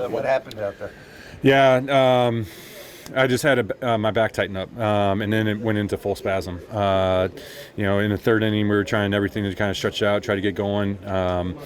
So what happened out there? Yeah, I just had my back tighten up, and then it went into full spasm. In the third inning, we were trying everything to kind of stretch out, try to get going. And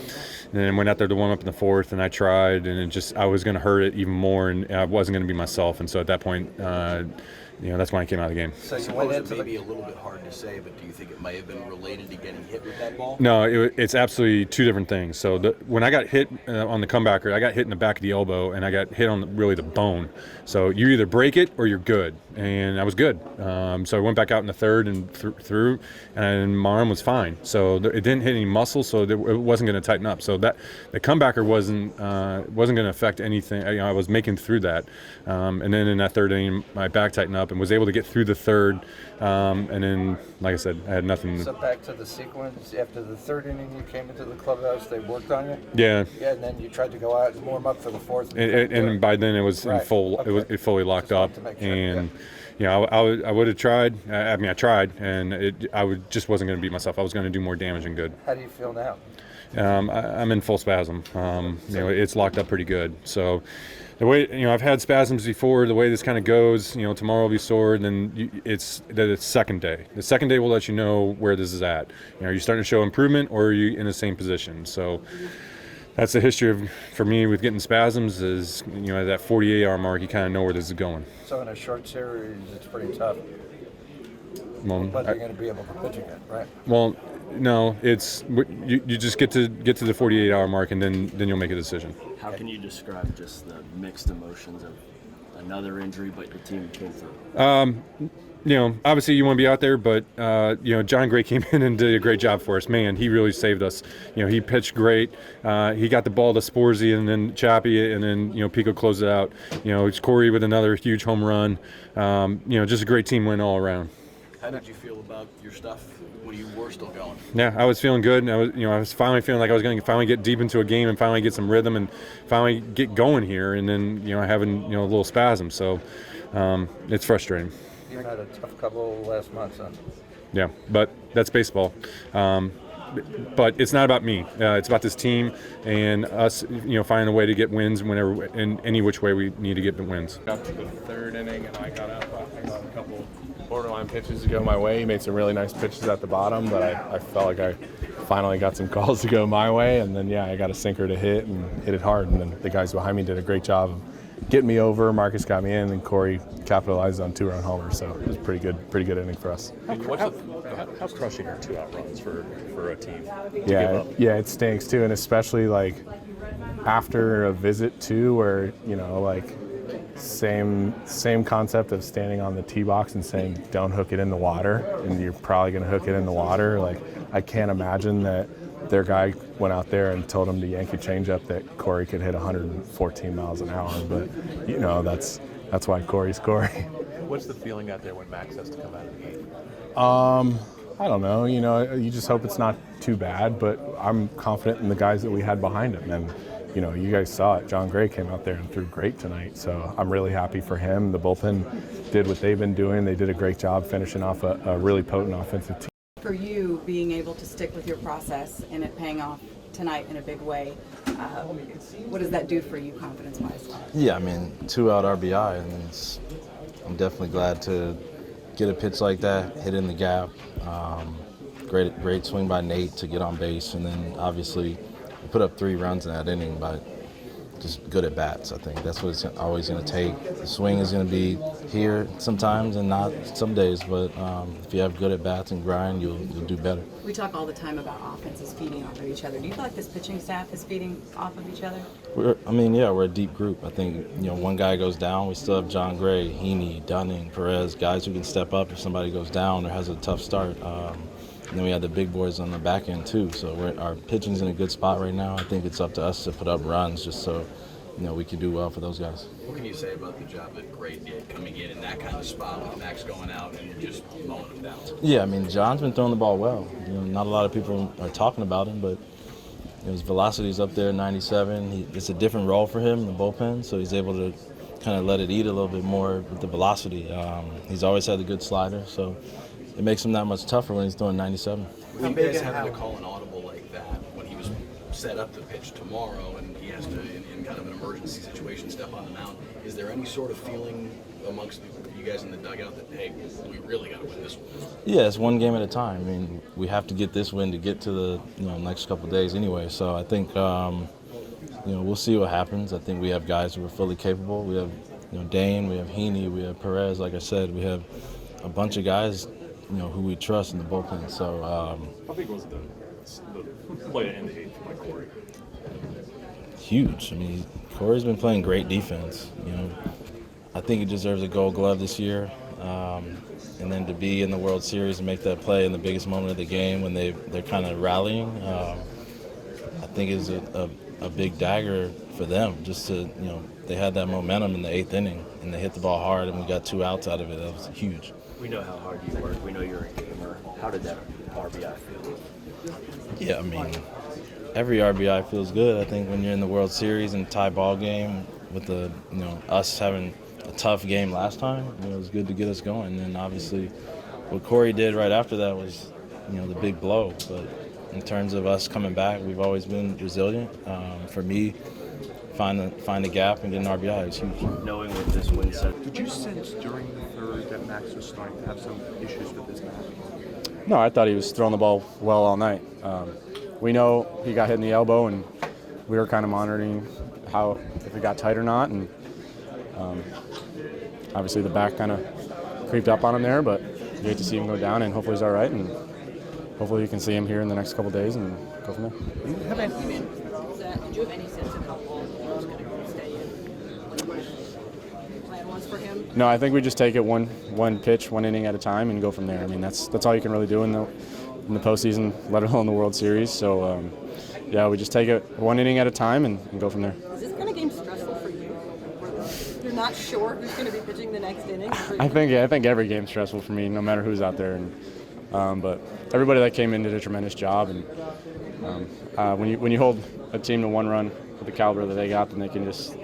then went out there to warm up in the fourth, and I tried, and I was going to hurt it even more, and I wasn't going to be myself. And so at that point, that's when I came out of the game. So you went into maybe a little bit hard to say, but do you think it may have been related to getting hit with that ball? No, it's absolutely two different things. So when I got hit on the comebacker, I got hit in the back of the elbow, and I got hit on really the bone. So you either break it or you're good, and I was good. So I went back out in the third and through, and my arm was fine. So it didn't hit any muscle, so it wasn't going to tighten up. So that the comebacker wasn't going to affect anything. I was making through that, and then in that third inning, my back tightened up and was able to get through the third. And then, like I said, I had nothing. So back to the sequence, after the third inning, you came into the clubhouse, they worked on you? Yeah. Yeah, and then you tried to go out and warm up for the fourth. And by then it was in full. Okay. It fully locked up. Sure, And I would have tried. I tried, and just wasn't going to beat myself. I was going to do more damage than good. How do you feel now? I'm in full spasm. It's locked up pretty good. So the way I've had spasms before. The way this kind of goes, tomorrow will be sore. And then it's second day. The second day will let you know where this is at. Are you starting to show improvement, or are you in the same position? So that's the history for me with getting spasms. Is at that 48-hour mark, you kind of know where this is going. So in a short series, it's pretty tough. Well, but you're going to be able to pitch again, right? Well, no, it's you just get to the 48-hour mark, and then you'll make a decision. How can you describe just the mixed emotions of another injury, but your team came through? Obviously you want to be out there, but John Gray came in and did a great job for us. Man, he really saved us. He pitched great. He got the ball to Sborz and then Chappie, and then Pico closed it out. It's Corey with another huge home run. Just a great team win all around. How did you feel about your stuff when you were still going? Yeah, I was feeling good. And I was finally feeling like I was going to finally get deep into a game and finally get some rhythm and finally get going here. And then having a little spasm. So it's frustrating. You had a tough couple last month, son. Yeah, but that's baseball. But it's not about me. It's about this team and us, finding a way to get wins whenever, in any which way we need to get the wins. Got to the third inning, and I got up. I got a couple borderline pitches to go my way. He made some really nice pitches at the bottom, but I felt like I finally got some calls to go my way. And then, I got a sinker to hit and hit it hard. And then the guys behind me did a great job of getting me over. Marcus got me in, and Corey capitalized on 2-run homers. So it was pretty good inning for us. How crushing are 2-out runs for a team? Yeah, it stinks too, and especially like after a visit too, where same concept of standing on the tee box and saying don't hook it in the water, and you're probably going to hook it in the water. Like, I can't imagine that their guy went out there and told him to yank a changeup that Corey could hit 114 miles an hour, but that's why Corey's Corey. What's the feeling out there when Max has to come out of the game? I don't know. You just hope it's not too bad, but I'm confident in the guys that we had behind him. And, you guys saw it. John Gray came out there and threw great tonight, so I'm really happy for him. The bullpen did what they've been doing. They did a great job finishing off a really potent offensive team. For you, being able to stick with your process and it paying off tonight in a big way, what does that do for you confidence-wise? Yeah, 2-out RBI, and I'm definitely glad to get a pitch like that, hit in the gap. Great swing by Nate to get on base, and then obviously we put up 3 runs in that inning by just good at bats. I think that's what it's always going to take. The swing is going to be here sometimes and not some days, but if you have good at bats and grind, you'll do better. We talk all the time about offenses feeding off of each other. Do you feel like this pitching staff is feeding off of each other? We're a deep group. I think one guy goes down, we still have John Gray, Heaney, Dunning, Perez, guys who can step up if somebody goes down or has a tough start. And then we have the big boys on the back end too. So our pitching's in a good spot right now. I think it's up to us to put up runs just so we can do well for those guys. What can you say about the job that Gray did coming in that kind of spot with Max going out and just mowing him down? Yeah, John's been throwing the ball well. Not a lot of people are talking about him, but his velocity's up there, 97. It's a different role for him in the bullpen, so he's able to kind of let it eat a little bit more with the velocity. He's always had a good slider, so it makes him that much tougher when he's throwing 97. With you guys having to call an audible like that when he was set up to pitch tomorrow and he has to, in in kind of an emergency situation, step on the mound. Is there any sort of feeling amongst you guys in the dugout that, hey, we really got to win this one? Yeah, it's one game at a time. I mean, we have to get this win to get to the next couple of days anyway. So I think we'll see what happens. I think we have guys who are fully capable. We have Dane, we have Heaney, we have Perez. Like I said, we have a bunch of guys who we trust in the bullpen. So How big was the play to end the eighth by Corey? huge. I mean, Corey's been playing great defense. I think he deserves a Gold Glove this year. And then to be in the World Series and make that play in the biggest moment of the game when they're kind of rallying, I think is a big dagger for them. Just to they had that momentum in the eighth inning and they hit the ball hard and we got 2 outs out of it. That was huge. We know how hard you work. We know you're a gamer. How did that RBI feel? Yeah, I mean, every RBI feels good. I think when you're in the World Series and tie ball game with us having a tough game last time, it was good to get us going. And obviously, what Corey did right after that was, the big blow. But in terms of us coming back, we've always been resilient. For me, find a gap and get an RBI is huge. Knowing what this win said. Did you sense during the third that Max was starting to have some issues with his bat? No, I thought he was throwing the ball well all night. We know he got hit in the elbow, and we were kind of monitoring if it got tight or not. And obviously the back kind of creeped up on him there, but you hate to see him go down, and hopefully he's all right. And hopefully you can see him here in the next couple of days and go from there. Did you have any sense of how long he was going to stay in? What the plan was for him? No, I think we just take it one pitch, 1 inning at a time, and go from there. I mean, that's all you can really do in the postseason, let alone the World Series. So, we just take it 1 inning at a time and go from there. Is this kind of game stressful for you? You're not sure who's going to be pitching the next inning? I think every game's stressful for me, no matter who's out there. And but everybody that came in did a tremendous job. And when you hold a team to 1 run with the caliber that they got, then they can just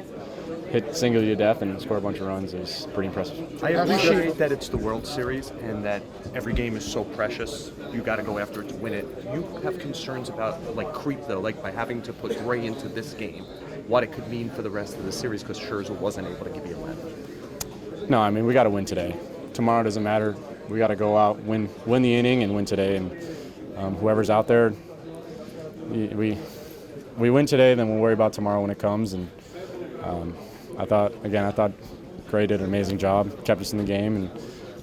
single you to death and score a bunch of runs. Is pretty impressive. I appreciate that it's the World Series and that every game is so precious. You got to go after it to win it. You have concerns about creep though, by having to put Gray into this game, what it could mean for the rest of the series because Scherzer wasn't able to give you a win. No, I mean we got to win today. Tomorrow doesn't matter. We got to go out, win the inning, and win today. And whoever's out there, we win today, then we'll worry about tomorrow when it comes. And I thought Gray did an amazing job, kept us in the game, and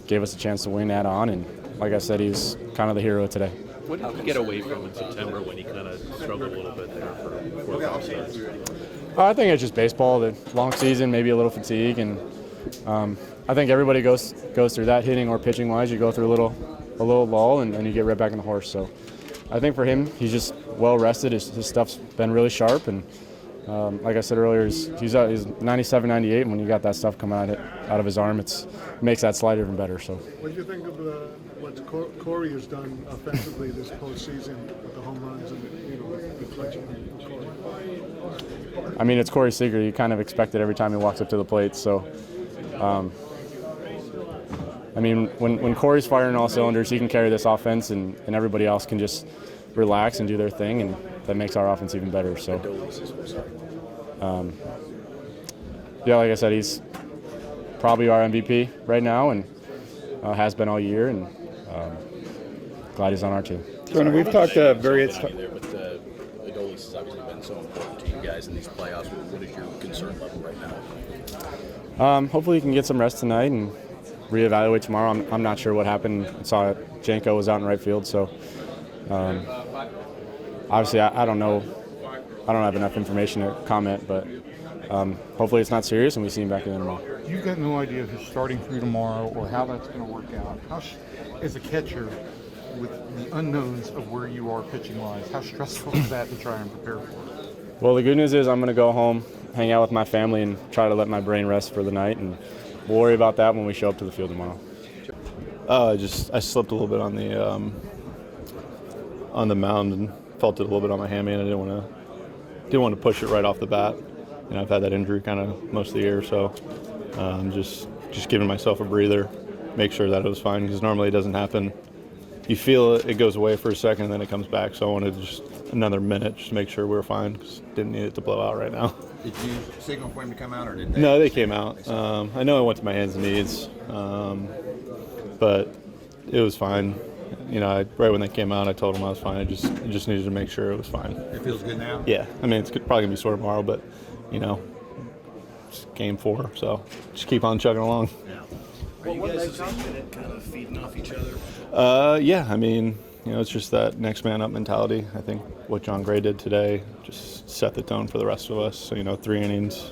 gave us a chance to win, add on. And like I said, he's kind of the hero today. What did you get away from in September when he kind of struggled a little bit there for the offseason? I think it's just baseball, the long season, maybe a little fatigue, and I think everybody goes through that, hitting or pitching wise. You go through a little lull, and you get right back in the horse. So I think for him, he's just well rested. His stuff's been really sharp, and like I said earlier, he's 97, 98, and when you got that stuff coming out of his arm, it makes that slide even better. So. What do you think of what Corey has done offensively this postseason with the home runs and the clutching of Corey? I mean, it's Corey Seager. You kind of expect it every time he walks up to the plate. So, I mean, when Corey's firing all cylinders, he can carry this offense, and everybody else can just relax and do their thing, and that makes our offense even better. So, like I said, he's probably our MVP right now, and has been all year, and glad he's on our team. Jonah, we've talked various times. Adolis has obviously been so important to you guys in these playoffs. What is your concern level right now? Hopefully he can get some rest tonight and reevaluate tomorrow. I'm not sure what happened. I saw Janko was out in right field, so obviously I don't know. I don't have enough information to comment, but hopefully it's not serious and we see him back in tomorrow. You've got no idea who's starting for you tomorrow or how that's going to work out. As a catcher, with the unknowns of where you are pitching-wise, how stressful is that to try and prepare for? Well, the good news is I'm going to go home, hang out with my family, and try to let my brain rest for the night, and we'll worry about that when we show up to the field tomorrow. I slipped a little bit on the mound and felt it a little bit on my hammy, and I didn't want to push it right off the bat. I've had that injury kind of most of the year, so just giving myself a breather, make sure that it was fine, because normally it doesn't happen. You feel it goes away for a second, and then it comes back. So I wanted just another minute just to make sure we were fine, because didn't need it to blow out right now. Did you signal for him to come out, or did they? No, they came out. I know I went to my hands and knees, but it was fine. You know, right when they came out, I told them I was fine. I just needed to make sure it was fine. It feels good now? Yeah. I mean, it's probably going to be sore tomorrow, but, you know, it's game 4, so just keep on chugging along. Yeah. Are you guys as a unit kind of feeding off each other? Yeah, I mean, you know, it's just that next man up mentality. I think what John Gray did today just set the tone for the rest of us. So, you know, 3 innings,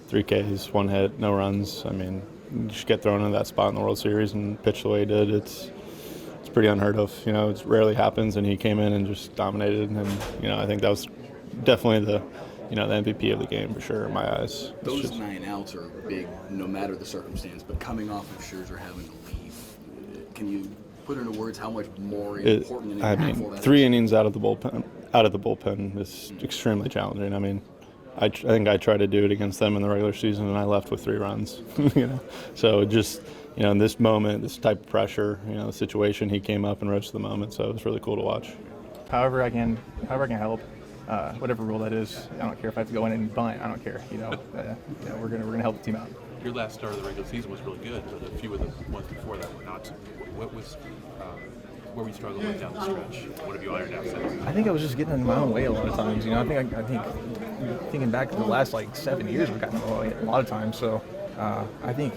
3 Ks, 1 hit, no runs. I mean, you just get thrown into that spot in the World Series and pitch the way he did. It's pretty unheard of. You know, it rarely happens, and he came in and just dominated. And, you know, I think that was definitely the MVP of the game for sure in my eyes. Those 9 outs are big no matter the circumstance, but coming off of Scherzer having to leave, can you put into words how much more important and impactful that 3 is? innings out of the bullpen is extremely challenging. I mean, I think I tried to do it against them in the regular season, and I left with 3 runs. You know, so just, you know, in this moment, this type of pressure, you know, the situation, he came up and rose to the moment. So it was really cool to watch. However I can help, whatever rule that is. I don't care if I have to go in and bunt. I don't care. You know, we're gonna help the team out. Your last start of the regular season was really good, but a few of the ones before that were not. What was where we struggled with down the stretch? What have you ironed out since? I think I was just getting in my own way a lot of times. You know, I think thinking back to the last 7 years, we've gotten in my way a lot of times. So I think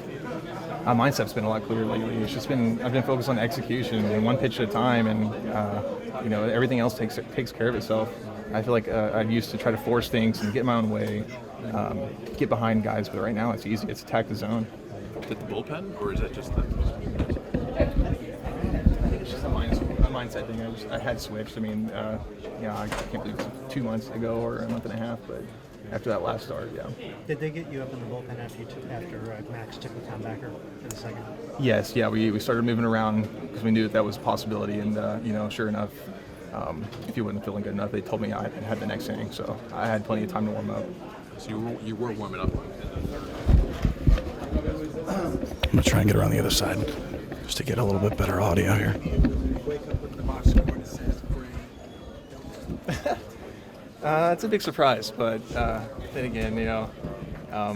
my mindset's been a lot clearer lately. It's just I've been focused on execution and 1 pitch at a time, and you know, everything else takes care of itself. I feel like I used to try to force things and get my own way, get behind guys, but right now it's easy. It's attack the zone. Is it the bullpen, or is that just the? It's just a mindset thing. I had switched. I mean, I can't believe it was 2 months ago or a month and a half, but after that last start, yeah. Did they get you up in the bullpen after Max took the comebacker in the second? Yes, yeah. We started moving around because we knew that was a possibility, and you know, sure enough, if he wasn't feeling good enough, they told me I had the next inning, so I had plenty of time to warm up. So you were warming up in the third. I'm gonna try and get around the other side just to get a little bit better audio here. It's a big surprise, but then again, you know, I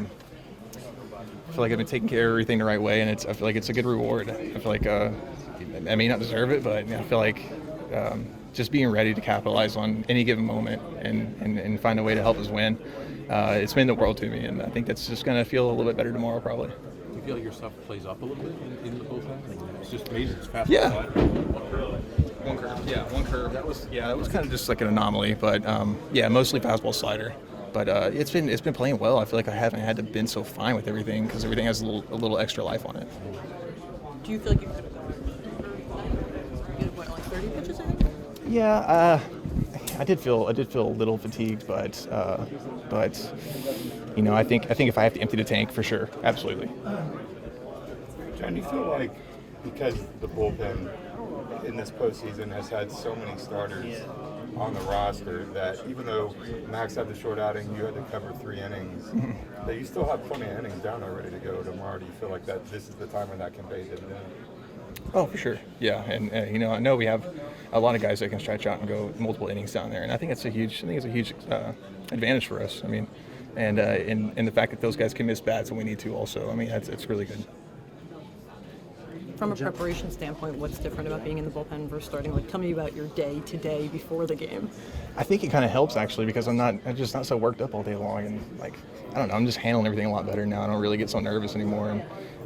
feel like I've been taking care of everything the right way, and I feel like it's a good reward. I feel like I may not deserve it, but I feel like just being ready to capitalize on any given moment and find a way to help us win, it's meant the world to me, and I think that's just going to feel a little bit better tomorrow probably. Do you feel like your stuff plays up a little bit in the bullpen? It's just amazing. It's fast. Yeah. One curve. That was kind of just like an anomaly, but mostly fastball slider. But it's been playing well. I feel like I haven't had to been so fine with everything because everything has a little extra life on it. Do you feel like you could have like 30 pitches, I think? Yeah, I did feel a little fatigued, but you know, I think if I have to empty the tank, for sure, absolutely. John, do you feel like because the bullpen in this postseason has had so many starters on the roster that even though Max had the short outing, you had to cover 3 innings, that you still have plenty of innings down there ready to go tomorrow? Do you feel like that this is the time when that can pay dividends? Oh, for sure. Yeah, and you know, I know we have a lot of guys that can stretch out and go multiple innings down there, and I think it's a huge advantage for us. I mean, and the fact that those guys can miss bats when we need to also. I mean, it's really good. From a preparation standpoint, what's different about being in the bullpen versus starting? Like, tell me about your day today before the game. I think it kind of helps actually because I'm just not so worked up all day long, and I don't know, I'm just handling everything a lot better now. I don't really get so nervous anymore,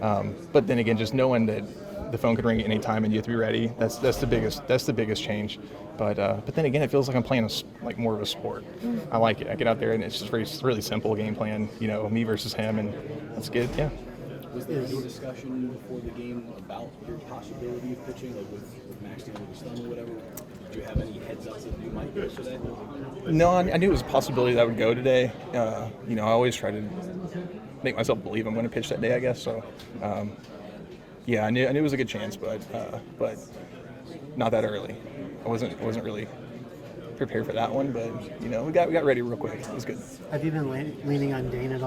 and but then again, just knowing that the phone could ring at any time and you have to be ready. That's the biggest change. But then again, it feels like I'm playing more of a sport. I like it. I get out there and it's just really simple game plan. You know, me versus him, and that's good. Yeah. Was there any discussion before the game about your possibility of pitching, like with Max dealing with his thumb or whatever? Did you have any heads up that you might pitch today? No, I knew it was a possibility that I would go today. You know, I always try to make myself believe I'm going to pitch that day, I guess. So. Yeah, I knew it was a good chance, but not that early. I wasn't really prepared for that one, but you know, we got ready real quick. It was good. Have you been leaning on Dane at all?